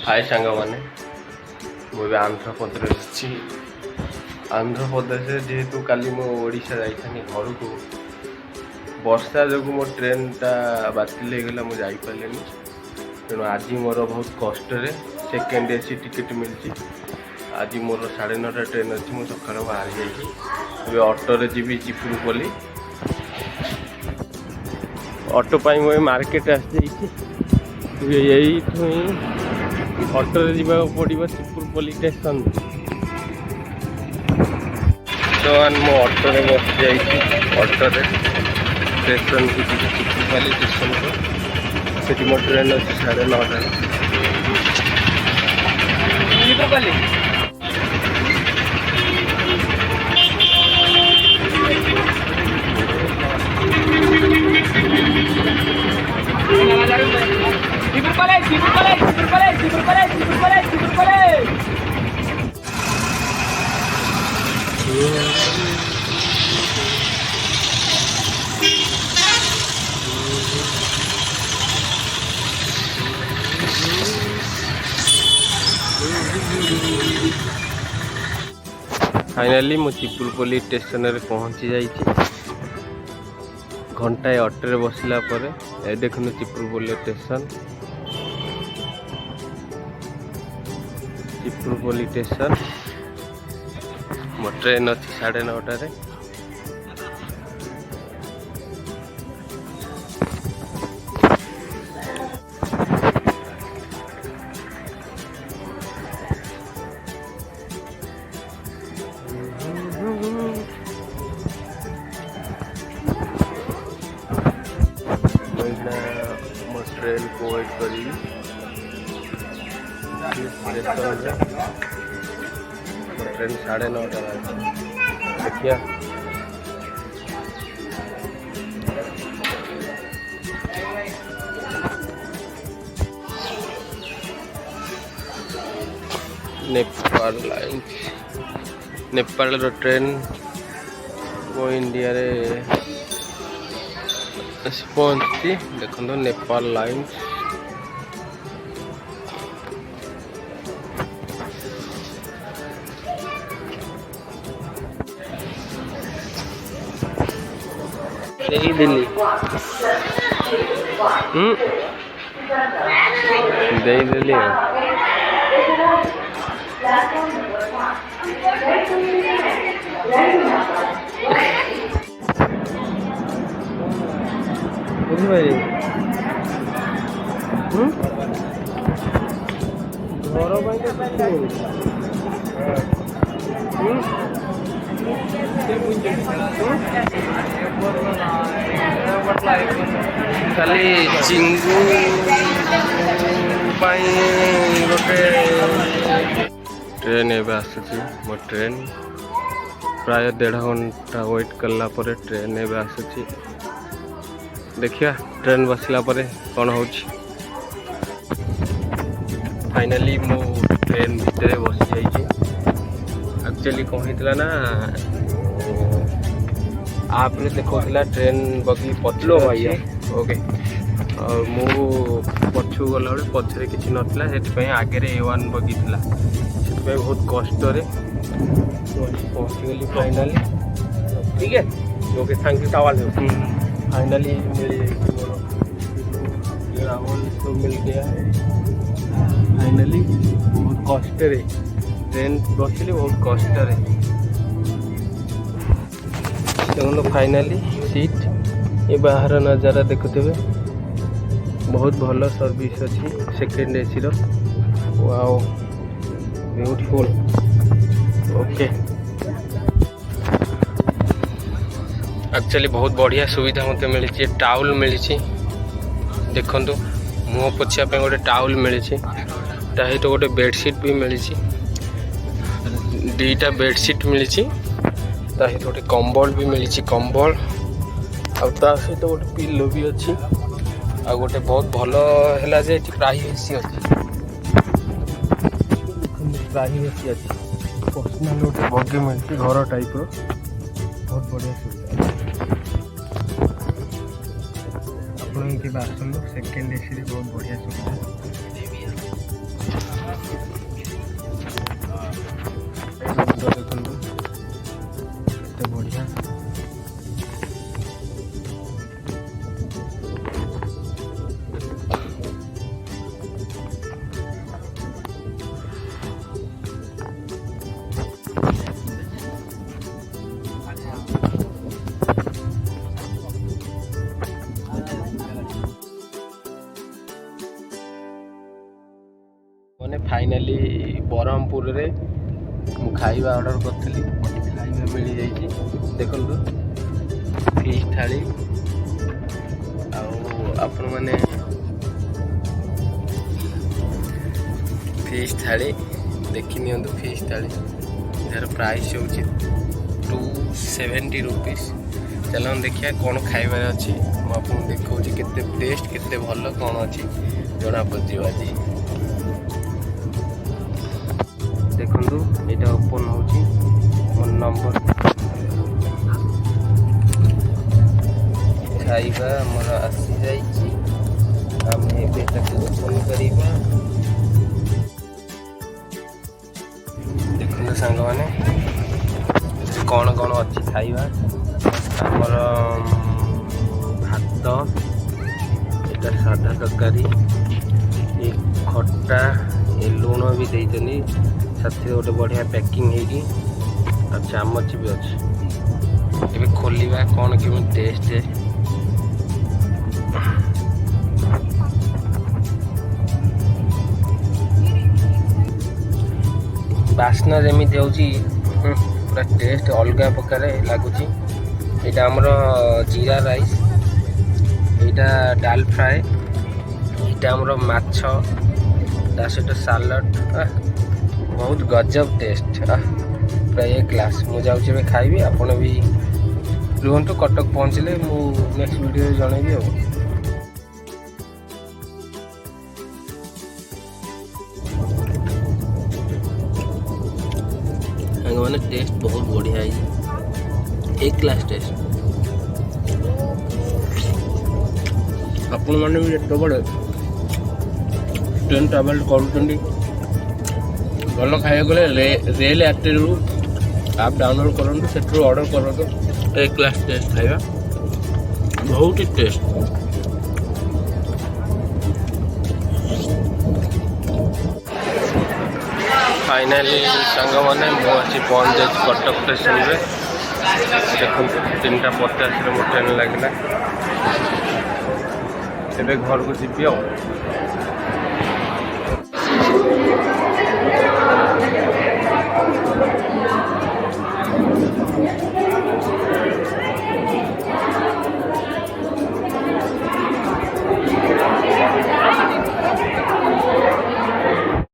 हाय सांग मैंने मुझे आंध्रप्रदेश आंध्रप्रदेश जेहेतु काली मो ओडिशा जाइथानी घर को वर्षा जो मो ट्रेनटा बातिल होगला मुझे जापारे तेणु आज मोर बहुत कष्ट सेकेंड एसी टिकेट मिली आज मोर 9:30 ट्रेन अच्छी मुझे सका बाहर जाइए ऑटो जी चिपुरपल्ली ऑटो पाई मुझे मार्केट आसी यही ऑटो जा पड़ो चिपुरपल्ली स्टेशन बर्तमान मो ऑटो बस जा ऑटो स्टेशन को चिपुरपल्ली स्टेशन को सेठी मो ट्रेन अच्छी 9:30 फाइनाली मु चिपुरपल्ली स्टेशन रे पहुंची जाइए घंटाए ऑटो बसला पर देखुन चिपुरपल्ली स्टेशन मो ट्रेन अच्छी 9:30 मो ट्रेन को वेट करी ट्रेन 9:30 देखिए नेपाल रो ट्रेन वो इंडिया रे पहुंची देखो नेपाल लाइन दिल्ली दिल्ली बुझिपारे खाली चिंगू गोटे ट्रेन एवं आसूची मो ट्रेन प्राय 1.5 घंटा वेट कला पर ट्रेन एवं आसूची देखिया ट्रेन बसला पर कौन हो फाइनाली मो ट्रेन भितर बस जाइए एक्चुअली कौन होता ना आप देखा ट्रेन बगी पछलो भाई ओके और मु पछू गला पछरे किसी नथिला से आगे A1 बगी थिला से बहुत कष्ट पहुँची गली फाइनाली ठीक है okay thank you towel finally Rahul तो मिल गया है फाइनाली बहुत कष्ट ट्रेन बसली बहुत कष्ट देखो फाइनाली सीट ये बाहर नजारा देखुथे बहुत भल सर्विस अच्छी सेकेंड एसी रो वाओ ब्यूटीफुल ओके एक्चुअली बहुत बढ़िया सुविधा मत मिली टाउल मिली देखु मुँह पोछा गोटे टाउल मिली सहित गोटे बेडसीट भी मिली 2टा बेडसीट मिली सहित गोटे कंबल भी मिली कंबल आ सहित गोटे पिलो भी अच्छी आ गोटे बहुत भल है प्राइवेसी अच्छी प्राइवेसी अच्छी पर्सनाल गोटे बगी मिलती घर टाइप रो बहुत बढ़िया सुविधा आप आसନ୍ତୁ सेकेंड एसी बहुत बढ़िया सुविधा मैंने फाइनाली ब्रह्मपुर रे मु खाइबा ऑर्डर करथली खाइबा मिल जाइए देखो फिश थाली आपण मैंने फिश थाली देखी नि फिश थाली यार प्राइस हो 270 रुपीस। चलो देखिए कौन खाइबार अच्छी मुझे देखा केते टेस्ट केते भल कौन अच्छी जना पड़ो आज देखु यहाँ ओपन हो मोर नंबर खाइबा मोर आसी जाइए आम ओपन करवा देखते सांग मैंने कौन कौन अच्छी खाइबा आमर भात एटा साधा तरकारी ये खट्टा ये लुण भी देइछनी साथी गोटे बढ़िया पैकिंग होगी आ चामच भी अच्छी एबे खोलिबा कौन केमी टेस्ट है बास्ना जमी जाऊँगी पूरा टेस्ट अलग प्रकार लगुच यहाँ आमर जीरा राइस यहाँ डाल फ्राए यहाँ आमर माछ ता सहित सालाड बहुत गजब टेस्ट पूरा ए क्लास मु जाऊँ खाइबी आपण भी रुहतु कटक पहुँचले मु नेक्स्ट वीडियो जनइबी आ मैंने टेस्ट बहुत बढ़िया है एक क्लास टेस्ट आपण मैंने भी जो बड़े ट्रेन ट्रावेल कर भल खाया गले रेल एक्टिव आप डाउनलोड करूँ से ऑर्डर कर एक क्लास टेस्ट खाइबा बहुत ही टेस्ट फाइनाली सांग मैंने मुझे पहुँच जाए कटक स्टेशन रे देखो 3:50 मो ट्रेन लगे घर को जी।